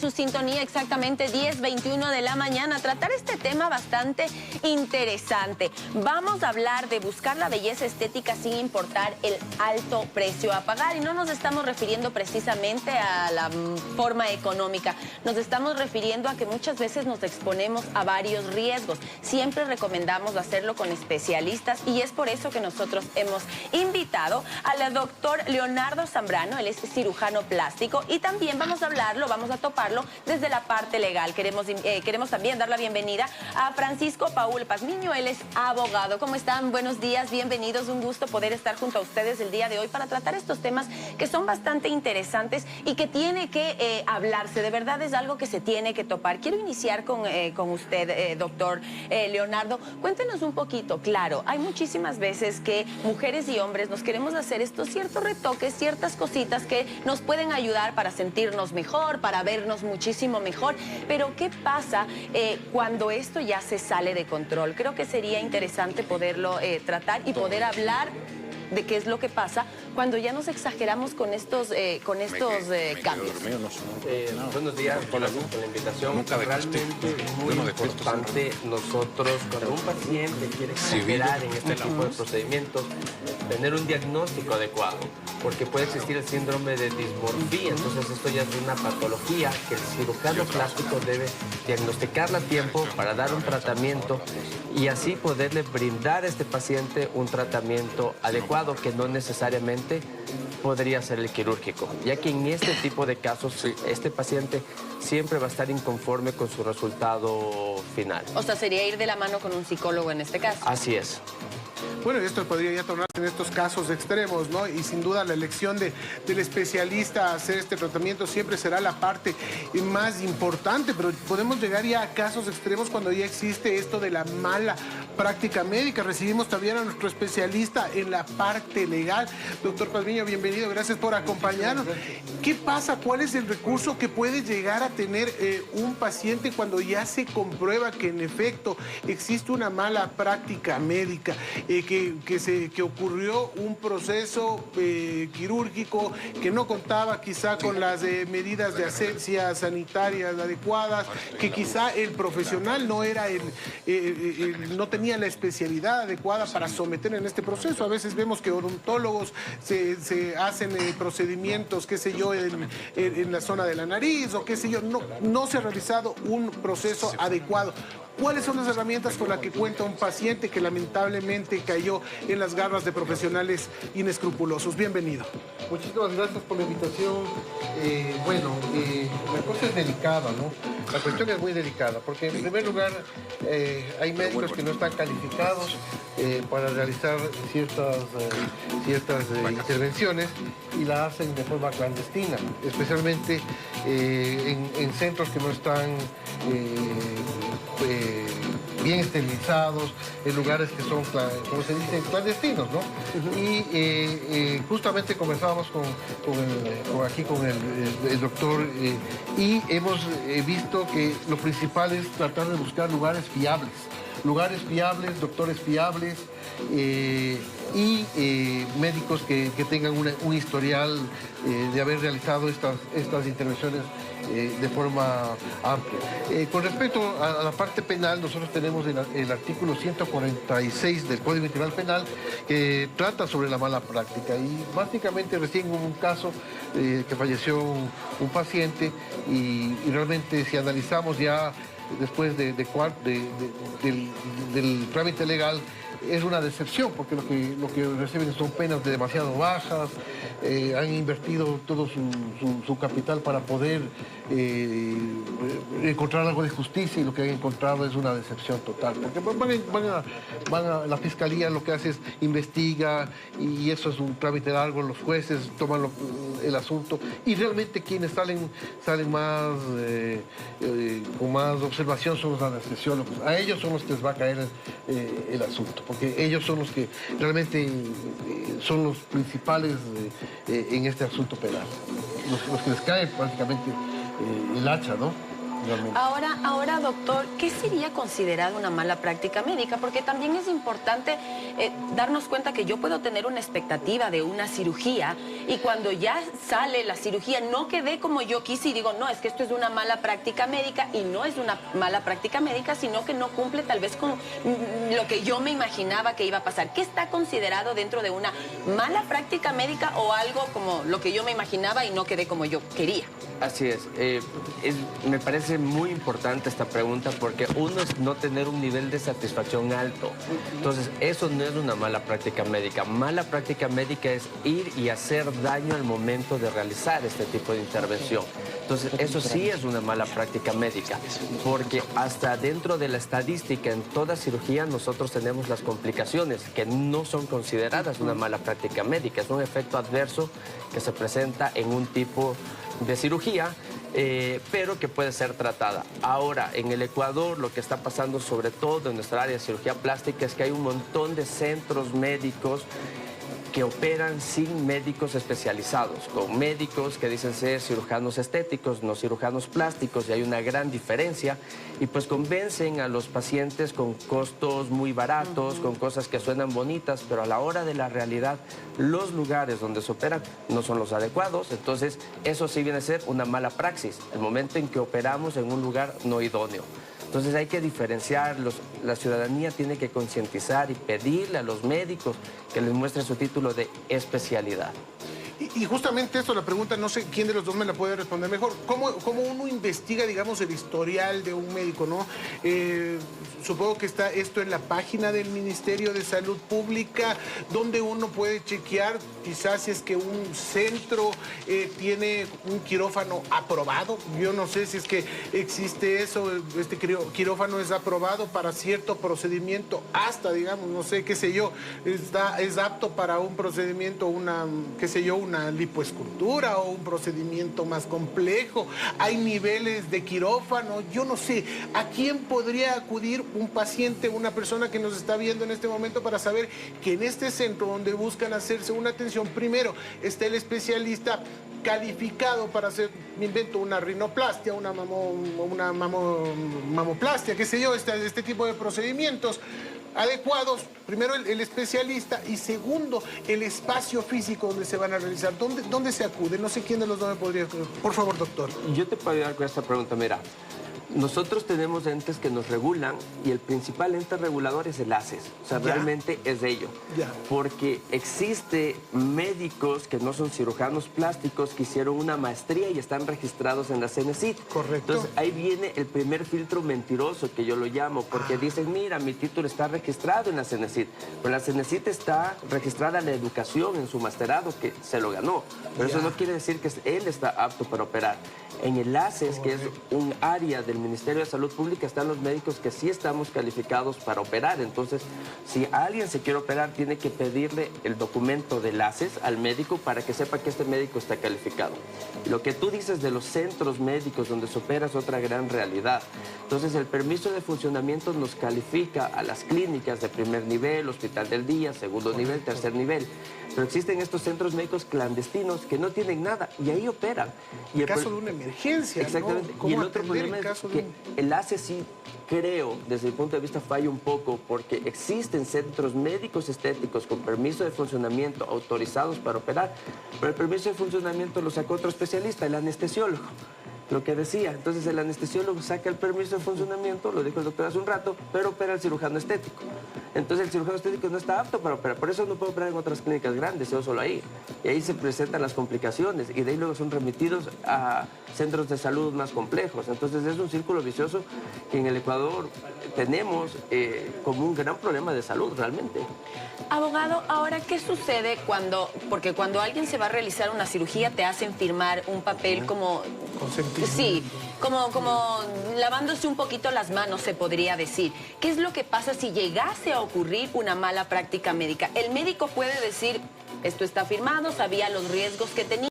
su sintonía, exactamente 10:21 de la mañana, a tratar este tema bastante interesante. Vamos a hablar de buscar la belleza estética sin importar el alto precio a pagar. Y no nos estamos refiriendo precisamente a la forma económica. Nos estamos refiriendo a que muchas veces nos exponemos a varios riesgos. Siempre recomendamos hacerlo con especialistas y es por eso que nosotros hemos invitado al doctor Leonardo Zambrano. Él es cirujano plástico y también vamos a toparlo desde la parte legal. Queremos también dar la bienvenida a Francisco Paul Pazmiño. Él es abogado. ¿Cómo están? Buenos días, bienvenidos. Un gusto poder estar junto a ustedes el día de hoy para tratar estos temas que son bastante interesantes y que tiene que hablarse. De verdad es algo que se tiene que topar. Quiero iniciar con usted, doctor Leonardo. Cuéntenos un poquito. Claro, hay muchísimas veces que mujeres y hombres nos queremos hacer estos ciertos retoques, ciertas cositas que nos pueden ayudar para sentirnos mejor, para vernos muchísimo mejor. Pero ¿qué pasa cuando esto ya se sale de control? Creo que sería interesante poderlo tratar y poder hablar de qué es lo que pasa cuando ya nos exageramos con estos cambios. Buenos días, por la invitación. Realmente es muy importante nosotros, cuando un paciente quiere exagerar en este tipo de procedimientos, tener un diagnóstico adecuado, porque puede existir el síndrome de dismorfia. Entonces esto ya es una patología que el cirujano plástico debe diagnosticarla a tiempo para dar un tratamiento y así poderle brindar a este paciente un tratamiento adecuado, que no necesariamente podría ser el quirúrgico, ya que en este tipo de casos este paciente siempre va a estar inconforme con su resultado final. O sea, sería ir de la mano con un psicólogo en este caso. Así es. Bueno, esto podría ya tornarse en estos casos extremos, ¿no? Y sin duda la elección del especialista a hacer este tratamiento siempre será la parte más importante, pero podemos llegar ya a casos extremos cuando ya existe esto de la mala práctica médica. Recibimos también a nuestro especialista en la parte legal. Doctor Pazmiño, bienvenido, gracias por acompañarnos. ¿Qué pasa? ¿Cuál es el recurso que puede llegar a tener un paciente cuando ya se comprueba que en efecto existe una mala práctica médica? Que ocurrió un proceso quirúrgico que no contaba quizá con las medidas de asepsia sanitarias adecuadas, que quizá el profesional no era no tenía la especialidad adecuada para someter en este proceso. A veces vemos que odontólogos se hacen procedimientos, qué sé yo, en la zona de la nariz o qué sé yo, no se ha realizado un proceso adecuado. ¿Cuáles son las herramientas con las que cuenta un paciente que lamentablemente cayó en las garras de profesionales inescrupulosos? Bienvenido. Muchísimas gracias por la invitación. La cosa es delicada, ¿no? La cuestión es muy delicada, porque en primer lugar hay médicos que no están calificados para realizar ciertas intervenciones y la hacen de forma clandestina, especialmente en centros que no están bien esterilizados, en lugares que son, como se dice, clandestinos, ¿no? Y justamente conversábamos con el doctor y hemos visto que lo principal es tratar de buscar lugares fiables, doctores fiables y médicos que tengan un historial de haber realizado estas intervenciones de forma amplia. Con respecto a la parte penal, nosotros tenemos el artículo 146 del Código Integral Penal que trata sobre la mala práctica y básicamente recién hubo un caso que falleció un paciente y realmente si analizamos ya después del trámite legal, es una decepción porque lo que reciben son penas de demasiado bajas, han invertido todo su capital para poder encontrar algo de justicia y lo que han encontrado es una decepción total. Porque la fiscalía lo que hace es investiga y eso es un trámite largo, los jueces toman el asunto y realmente quienes salen más con más observación son los anestesiólogos. A ellos son los que les va a caer el asunto, porque ellos son los que realmente son los principales en este asunto penal. Los que les cae prácticamente el hacha, ¿no? Ahora, doctor, ¿qué sería considerado una mala práctica médica? Porque también es importante darnos cuenta que yo puedo tener una expectativa de una cirugía y cuando ya sale la cirugía no quedé como yo quise y digo, no, es que esto es una mala práctica médica y no es una mala práctica médica, sino que no cumple tal vez con lo que yo me imaginaba que iba a pasar. ¿Qué está considerado dentro de una mala práctica médica o algo como lo que yo me imaginaba y no quedé como yo quería? Así es. Me parece muy importante esta pregunta porque uno es no tener un nivel de satisfacción alto. Entonces, eso no es una mala práctica médica. Mala práctica médica es ir y hacer daño al momento de realizar este tipo de intervención. Entonces, eso sí es una mala práctica médica, porque hasta dentro de la estadística en toda cirugía nosotros tenemos las complicaciones que no son consideradas una mala práctica médica. Es un efecto adverso que se presenta en un tipo de cirugía, pero que puede ser tratada. Ahora, en el Ecuador, lo que está pasando sobre todo en nuestra área de cirugía plástica es que hay un montón de centros médicos que operan sin médicos especializados, con médicos que dicen ser cirujanos estéticos, no cirujanos plásticos, y hay una gran diferencia, y pues convencen a los pacientes con costos muy baratos, con cosas que suenan bonitas, pero a la hora de la realidad, los lugares donde se operan no son los adecuados, entonces eso sí viene a ser una mala praxis, el momento en que operamos en un lugar no idóneo. Entonces hay que diferenciarlos, la ciudadanía tiene que concientizar y pedirle a los médicos que les muestren su título de especialidad. Y justamente esto, la pregunta, no sé quién de los dos me la puede responder mejor. ¿Cómo uno investiga, digamos, el historial de un médico, no? Supongo que está esto en la página del Ministerio de Salud Pública, donde uno puede chequear quizás si es que un centro tiene un quirófano aprobado. Yo no sé si es que existe eso, este quirófano es aprobado para cierto procedimiento hasta, digamos, no sé, qué sé yo, es apto para un procedimiento, una lipoescultura o un procedimiento más complejo. Hay niveles de quirófano, yo no sé. ¿A quién podría acudir un paciente, una persona que nos está viendo en este momento para saber que en este centro donde buscan hacerse una atención, primero está el especialista calificado para hacer, me invento, una rinoplastia, una mamoplastia, qué sé yo, este tipo de procedimientos adecuados? Primero el especialista y segundo el espacio físico donde se van a realizar. ¿Dónde se acude? No sé quién de los dos me podría... Por favor, doctor. Yo te puedo ayudar con esta pregunta. Mira, nosotros tenemos entes que nos regulan y el principal ente regulador es el ACES. O sea, realmente es de ello. Porque existe médicos que no son cirujanos plásticos que hicieron una maestría y están registrados en la CENESID. Correcto. Entonces, ahí viene el primer filtro mentiroso que yo lo llamo, porque dicen, mira, mi título está registrado en la CENESID. Pero la CENESID está registrada la educación en su masterado, que se lo ganó. Pero eso no quiere decir que él está apto para operar. En el ACES, que es un área del Ministerio de Salud Pública, están los médicos que sí estamos calificados para operar. Entonces, si alguien se quiere operar, tiene que pedirle el documento del ACES al médico para que sepa que este médico está calificado. Lo que tú dices de los centros médicos donde se opera es otra gran realidad. Entonces, el permiso de funcionamiento nos califica a las clínicas de primer nivel, hospital del día, segundo nivel, tercer nivel. Pero existen estos centros médicos clandestinos que no tienen nada y ahí operan. En caso de una emergencia, exactamente. ¿no? Y el otro problema es que el ACES sí, creo, desde mi punto de vista, falla un poco porque existen centros médicos estéticos con permiso de funcionamiento autorizados para operar, pero el permiso de funcionamiento lo sacó otro especialista, el anestesiólogo. Lo que decía, entonces el anestesiólogo saca el permiso de funcionamiento, lo dijo el doctor hace un rato, pero opera el cirujano estético. Entonces el cirujano estético no está apto para operar, por eso no puede operar en otras clínicas grandes, sino solo ahí. Y ahí se presentan las complicaciones y de ahí luego son remitidos a centros de salud más complejos. Entonces es un círculo vicioso que en el Ecuador tenemos como un gran problema de salud realmente. Abogado, ahora, ¿qué sucede porque cuando alguien se va a realizar una cirugía te hacen firmar un papel como... Sí, como lavándose un poquito las manos, se podría decir. ¿Qué es lo que pasa si llegase a ocurrir una mala práctica médica? El médico puede decir, esto está firmado, sabía los riesgos que tenía.